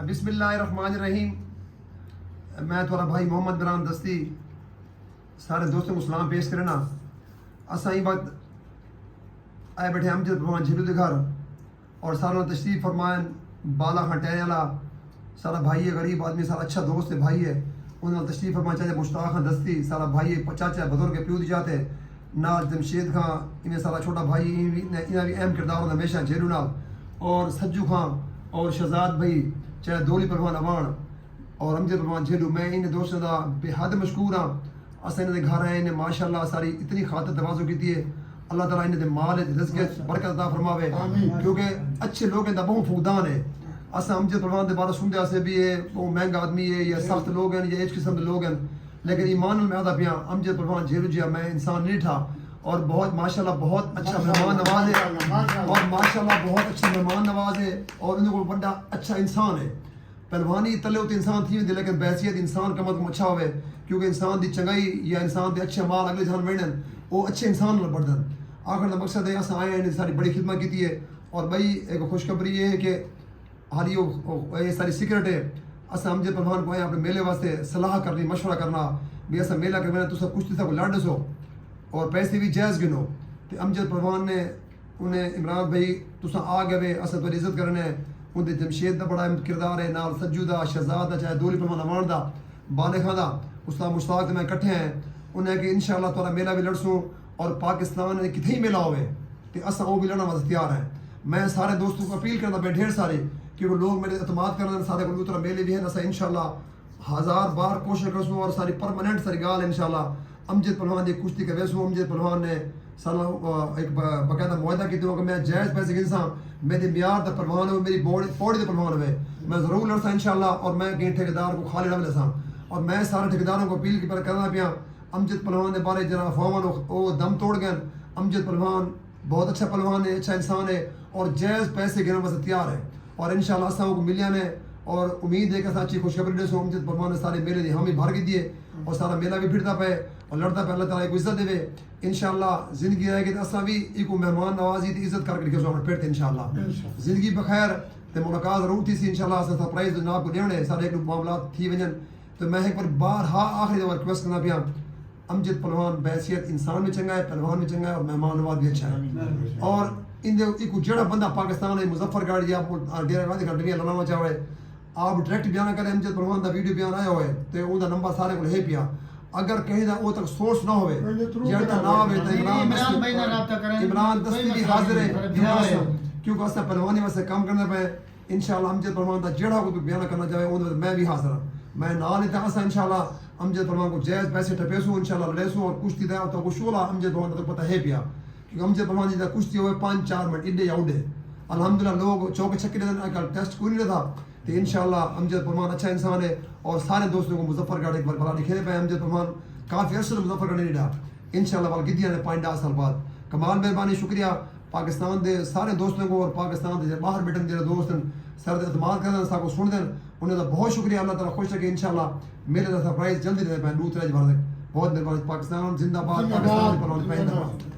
بسم اللہ الرحمن الرحیم. میں تھوڑا بھائی محمد بران دستی سارے دوستوں کو سلام پیش کرنا. اساں ہی وقت آئے بیٹھے امجد پروان جھیلو دے گھر اور ساروں تشریف فرمائن بالا خان ٹہنے والا سارا بھائی ہے, غریب آدمی, سارا اچھا دوست ہے, بھائی ہے. انہوں نے تشریف فرمائن چاچا مشتاق خان دستی سارا بھائی ہے, چاچا بزرگ پیو دی جاتے نال جمشید خان انہیں سارا چھوٹا بھائی انہیں بھی اہم کردار ہوتا ہمیشہ جھیلو نال, اور سجو خان اور شہزاد بھائی چاہے دولی پروان اوان اور امجد پروان جھیلو. میں انہیں دوستوں کا بے حد مشکور ہاں. اصل انہیں گھر آئے انہیں ماشاء اللہ ساری اتنی خاطر توازو کی ہے. اللہ تعالیٰ انہیں مال رزق برکت عطا فرماوے کیونکہ اچھے لوگ ہیں بہت فقدان ہے. اصل امجد پروان کے بارے سنتے سے بھی ہے وہ مہنگا آدمی ہے یا سخت لوگ ہیں یا اس قسم کے لوگ ہیں, لیکن ایمان میں آدھا پیا امجد پروان جھیلو جی میں انسان نہیں تھا اور بہت ماشاء اللہ بہت اچھا مہمان نواز ہے اور ماشاء اللہ بہت اچھا مہمان نواز ہے اور ان کو بڑا اچھا انسان ہے. پہلوانی تلے ہوتے انسان تھی ہوتی لیکن بحثیت انسان کم از کم اچھا ہوئے کیونکہ انسان دی چنگائی یا انسان دے اچھے مال اگلے جان وڑن وہ اچھے انسان بڑھن. آخر کا مقصد ہے اصل آئے ہیں ساری بڑی خدمت کی ہے. اور بھائی ایک خوشخبری یہ ہے کہ ہاری یہ ساری سیکرٹ ہے. اصل امجد پروان کو آئے اپنے میلے واسطے صلاح کرنی مشورہ کرنا بھی ایسا میلہ کرنا تو سب کچھ کو لڑ سو اور پیسے بھی جائز گنو. تو امجد پروان نے انہیں عمران بھائی تسا آ گئے اصل پر عزت کرنے اندر جمشید کا بڑا کردار ہے نال سجو دا شہزاد دا چاہے دولی پروان اوان دا بالے خان دا استاد مشتاق میں کٹھے ہیں. انہیں کہ انشاءاللہ تعالیٰ میلہ بھی لڑسوں اور پاکستان میں کتنے ہی میلہ ہوئے تو اصل وہ بھی لڑنا واسطے تیار ہیں. میں سارے دوستوں کو اپیل کرنا پہ ڈھیر سارے کیونکہ لوگ میرے اعتماد کرنا سارے کو طرح میلے بھی ہیں. اصل انشاءاللہ 1000 بار کوشش کرسوں اور ساری پرماننٹ ساری گال انشاءاللہ امجد پروان دی کشتی کے ویسوں. امجد پروان نے ایک باقاعدہ معاہدہ کی کہ میں جائز پیسے گنساں میرے میار دا پروان ہو میری پوڑی دا پروان ہوئے میں ضرور لڑساں انشاءاللہ اور میں کہیں ٹھیکیدار کو خالی نہ لساں. اور میں سارے ٹھیکیداروں کو اپیل پر کرنا پیا امجد پروان کے بارے جناب افواہاں وہ دم توڑ گئے. امجد پروان بہت اچھا پہلوان ہے, اچھا انسان ہے اور جائز پیسے گننے واسطے تیار ہے. اور انشاءاللہ اساں کو ملیا نے اور امید ہے کہ اچھی خوشخبری دے سو امجد پروان نے سارے میلے دی حامی بھر کے دیے اور سارا میلہ بھی پھرتا پے اور لڑتا پہ. اللہ تعالیٰ کو عزت دے انشاءاللہ. زندگی رہے گی تو اصل بھی ایک مہمان نوازی تی عزت کر کے پھرتے انشاءاللہ. زندگی بخیر تو ملاقات ضرور تھی سی انشاءاللہ. اصل سرپرائز جناب کو دیونے سارے ایک معاملات تھی ونجن. تو میں ایک بار بارہا آخری دفعہ ریکویسٹ کرنا پیا امجد پروان بحیثیت انسان بھی چنگا ہے, پہلوان بھی چنگا ہے اور مہمان نواز بھی اچھا ہے. اور ان ایک جڑا بندہ پاکستان ہے مظفر گڑھ یا ڈیرا گاندھی کا ڈبیا لانا چاہے آپ ڈائریکٹ بیان کریں امجد پروان کا ویڈیو بیان آیا ہوئے تو ان کا نمبر سارے کو ہے پیا. اگر کہیں دا وہ تک سورس نہ ہوئے جڑا نہ ہوئے تو عمران دستی بھی حاضر ہے کیونکہ اسا پہلوانی واسطے کام کرنا پہ انشاءاللہ. امجد پروان کا جڑا کو بیان کرنا چاہے ان میں بھی حاضر ہوں. میں نال لیتا اسا انشاءاللہ امجد پروان کو جائز پیسے ٹپیسوں انشاءاللہ لڑیسوں اور کشتی دا تو کو شولا امجد پروان کا پتہ ہے پیا کیونکہ امجد پروان جی دا کشتی ہوئے 5-4 منٹ اڈے یا اڈے الحمدللہ. لوگ چوک چھکے دن ٹیسٹ کوئی نہیں رہتا تو انشاءاللہ امجد پروان اچھا انسان ہے. اور سارے دوستوں کو مظفر گڑھ ایک بار بلا لکھے پہ امجد پروان کافی عرصے مظفر گڑھ نہیں رہا انشاءاللہ وال گدیا نے 5 سال بعد. کمال مہربانی شکریہ پاکستان دے سارے دوستوں کو اور پاکستان دے باہر بیٹھن جڑے دوست ہیں سر اعتماد کرن سا کو سن دین انہیں دا بہت شکریہ. اللہ تعالیٰ خوش رکھے انشاءاللہ. میرے دا سرپرائز جلدی رہے پہ 2-3 بار بہت مہربانی. پاکستان زندہ باد, پاکستان